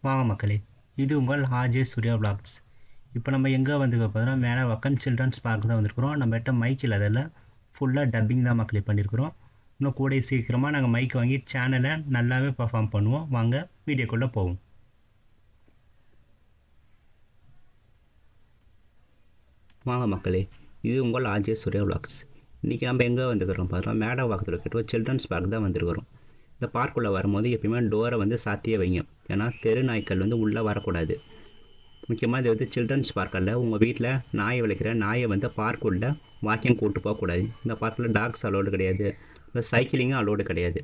வாங்க மக்களே, இது உங்கள் ஆர்ஜே சூர்யா விளாக்ஸ். இப்போ நம்ம எங்கே வந்துருக்க பார்த்தோன்னா மேலே வக்கம் சில்ட்ரன்ஸ் பார்க் தான் வந்திருக்கிறோம். நம்மகிட்ட மைக் இல்லாததில் ஃபுல்லாக டப்பிங் தான் மக்களே பண்ணியிருக்கிறோம். இன்னும் கூட சீக்கிரமாக நாங்கள் மைக் வாங்கி சேனலை நல்லாவே பர்ஃபார்ம் பண்ணுவோம். வாங்க வீடியோக்குள்ளே போவோம். வாங்க மக்களே, இது உங்கள் ஆர்ஜே சூர்யா விளாக்ஸ். இன்றைக்கி நம்ம எங்கே வந்துருக்கிறோம் பார்த்தோன்னா மேடவாக்கத்தில் கிட்ட சில்ட்ரன்ஸ் பார்க் தான் வந்திருக்கிறோம். இந்த பார்க்குள்ளே வரும்போது எப்பயுமே டோரை வந்து சாத்தியே வைங்க, ஏன்னா தெரு நாய்க்கள் வந்து உள்ளே வரக்கூடாது. முக்கியமாக இது வந்து சில்ட்ரன்ஸ் பார்க்கில் உங்கள் வீட்டில் நாயை வளர்க்குற நாயை வந்து பார்க்குள்ளே வாக்கிங் கூப்பிட்டு போகக்கூடாது. இந்த பார்க்கில் டாக்ஸ் அலோடு கிடையாது, இல்லை சைக்கிளிங்கும் அலோடு கிடையாது.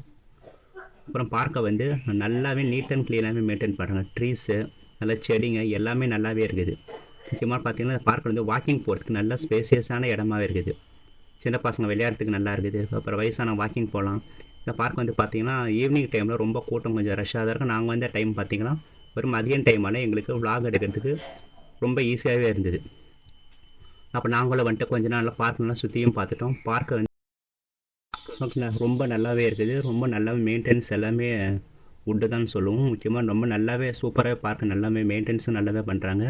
அப்புறம் பார்க்கை வந்து நல்லாவே நீட் அண்ட் க்ளீனாகவே மெயின்டைன் பண்ணுறாங்க. ட்ரீஸு நல்ல செடிங்க எல்லாமே நல்லாவே இருக்குது. முக்கியமாக பார்த்தீங்கன்னா பார்க்கில் வந்து வாக்கிங் போகிறதுக்கு நல்ல ஸ்பேசியஸான இடமாவே இருக்குது. சின்ன பசங்க விளையாடுறதுக்கு நல்லா இருக்குது. அப்புறம் வயசான வாக்கிங் போகலாம். இந்த பார்க் வந்து பார்த்திங்கன்னா ஈவினிங் டைமில் ரொம்ப கூட்டம் கொஞ்சம் ரஷ்ஷாக தான் இருக்கும். நாங்கள் வந்த டைம் பார்த்திங்கன்னா ஒரு மதியம் டைமால் எங்களுக்கு விளாக் எடுக்கிறதுக்கு ரொம்ப ஈஸியாகவே இருந்தது. அப்போ நாங்களும் வந்துட்டு கொஞ்ச நாள் பார்க்கெலாம் சுற்றியும் பார்த்துட்டோம். பார்க்கை வந்து ரொம்ப நல்லாவே இருக்குது. ரொம்ப நல்லாவே மெயின்டெனன்ஸ் எல்லாமே உட்டு தான் சொல்லுவோம். முக்கியமாக ரொம்ப நல்லாவே சூப்பராகவே பார்க்க நல்லாவே மெயின்டெனன்ஸும் நல்லாவே பண்ணுறாங்க.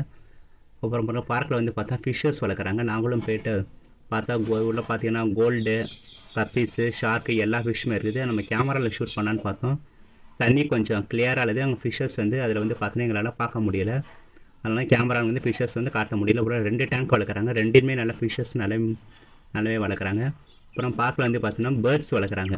அப்புறம் பார்க்கில் வந்து பார்த்தா ஃபிஷ்ஷஸ் வளர்க்குறாங்க. நாங்களும் போய்ட்டு பார்த்தா உள்ளே பார்த்தீங்கன்னா கோல்டு, கப்பீஸு, ஷார்க்கு எல்லா ஃபிஷ்ஷுமே இருக்குது. நம்ம கேமராவில் ஷூட் பண்ணான்னு பார்த்தோம். தண்ணி கொஞ்சம் கிளியராக இருக்குது. அங்கே ஃபிஷ்ஷஸ் வந்து அதில் வந்து பார்த்தீங்கன்னா எங்களால் பார்க்க முடியலை. அதனால் கேமராவில் வந்து ஃபிஷ்ஷஸ் வந்து காட்ட முடியல. அப்புறம் 2 டேங்க் வளர்க்குறாங்க. ரெண்டுமே நல்ல ஃபிஷ்ஷஸ் நல்லாவே வளர்க்குறாங்க. அப்புறம் பார்க்கில் வந்து பார்த்தீங்கன்னா பேர்ட்ஸ் வளர்க்குறாங்க.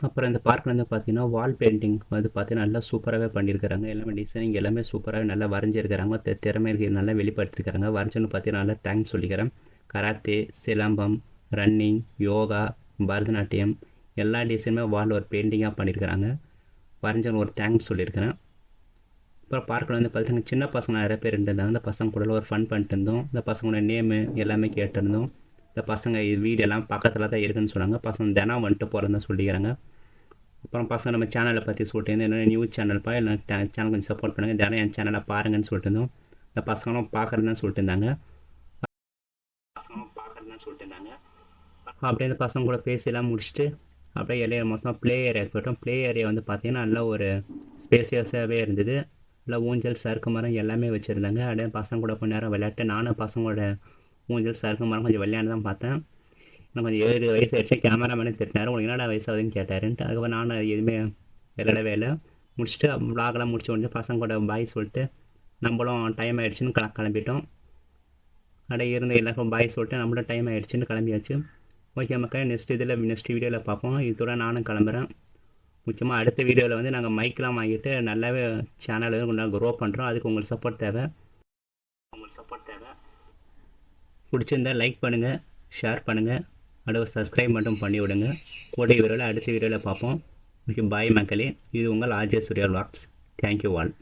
அப்புறம் இந்த பார்க்கில் வந்து பார்த்தீங்கன்னா வால் பெயிண்டிங் வந்து பார்த்தீங்கன்னா நல்லா சூப்பராகவே பண்ணியிருக்கிறாங்க. எல்லாமே டிசைனிங் எல்லாமே சூப்பராகவே நல்லா வரைஞ்சிருக்கிறாங்க. திறமையை நல்லா வெளிப்படுத்திருக்கிறாங்க. வரைஞ்சோன்னு பார்த்தீங்கன்னா நல்லா தேங்க்ஸ் சொல்லிக்கிறேன். கராத்தே, சிலம்பம், ரன்னிங், யோகா, பரதநாட்டியம் எல்லா டிசைனுமே வால் ஒரு பெயிண்டிங்காக பண்ணியிருக்கிறாங்க. வரைஞ்சோன்னு ஒரு தேங்க்ஸ் சொல்லியிருக்கிறேன். அப்புறம் பார்க்கில் வந்து பார்த்தீங்கன்னா சின்ன பசங்க நிறைய பேர் இருந்திருந்தாங்க. அந்த பசங்க கூட ஒரு ஃபன் பண்ணிட்டு இருந்தோம். இந்த பசங்களோட நேமு எல்லாமே கேட்டிருந்தோம். இந்த பசங்க வீடு எல்லாம் பக்கத்தில் தான் இருக்குதுன்னு சொன்னாங்க. பசங்க தினம் வந்துட்டு போகிறதா சொல்லிக்கிறாங்க. அப்புறம் பசங்க நம்ம சேனலை பற்றி சொல்லிட்டு இருந்தோம். என்ன நியூஸ் சேனல்ப்பா இல்லை சேனல் கொஞ்சம் சப்போர்ட் பண்ணுங்கள், தினம் என் சேனலை பாருங்கன்னு சொல்லிட்டு இருந்தோம். இந்த பசங்களும் பார்க்குறதுன்னு சொல்லிட்டு இருந்தாங்க. அப்படியே இந்த பசங்க கூட பேசியெல்லாம் முடிச்சுட்டு அப்படியே இலையை மொத்தமாக ப்ளே ஏரியா போய்ட்டோம். ப்ளே ஏரியா வந்து பார்த்திங்கன்னா நல்லா ஒரு ஸ்பேசியஸாகவே இருந்தது. நல்லா ஊஞ்சல், சறுக்கு மரம் எல்லாமே வச்சுருந்தாங்க. அப்படியே பசங்க கூட கொஞ்ச நேரம் விளையாட்டு நானும் பசங்களோட ஊஞ்சல், சறுக்கு மரம் கொஞ்சம் விளையாண்டு தான் பார்த்தேன். நான் கொஞ்சம் 7 வயசு ஆயிடுச்சு. கேமராமேனே திட்டினார், உனக்கு என்னடா வயசாகுதுன்னு கேட்டாருன்ட்டு. அதுக்கப்புறம் நானும் எதுவுமே விளையாடவே இல்லை. முடிச்சுட்டு விளாகலாம் முடிச்ச உடனே பசங்க கூட பாய் சொல்லிட்டு நம்மளும் டைம் ஆகிடுச்சின்னு கிளம்பிட்டோம். அப்படியே இருந்து எல்லாருக்கும் பாய் சொல்லிட்டு நம்மளும் டைம் ஆகிடுச்சின்னு கிளம்பியாச்சு. ஓகே மக்கள், நெக்ஸ்ட் வீடியோவில் பார்ப்போம். இதோட நானும் கிளம்புறேன். முக்கியமாக அடுத்த வீடியோவில் வந்து நாங்கள் மைக்கெலாம் வாங்கிட்டு நல்லாவே சேனலை வந்து கொஞ்சம் க்ரோ பண்ணுறோம். அதுக்கு உங்களுக்கு சப்போர்ட் தேவை. பிடிச்சிருந்தால் லைக் பண்ணுங்கள், ஷேர் பண்ணுங்கள், அடுத்து சப்ஸ்கிரைப் மட்டும் பண்ணி விடுங்க. கூடிய வீடியோவில் அடுத்த வீடியோவில் பார்ப்போம். ஓகே, பாய் மக்களே. இது உங்கள் RJ Surya vlogs. Thank you all.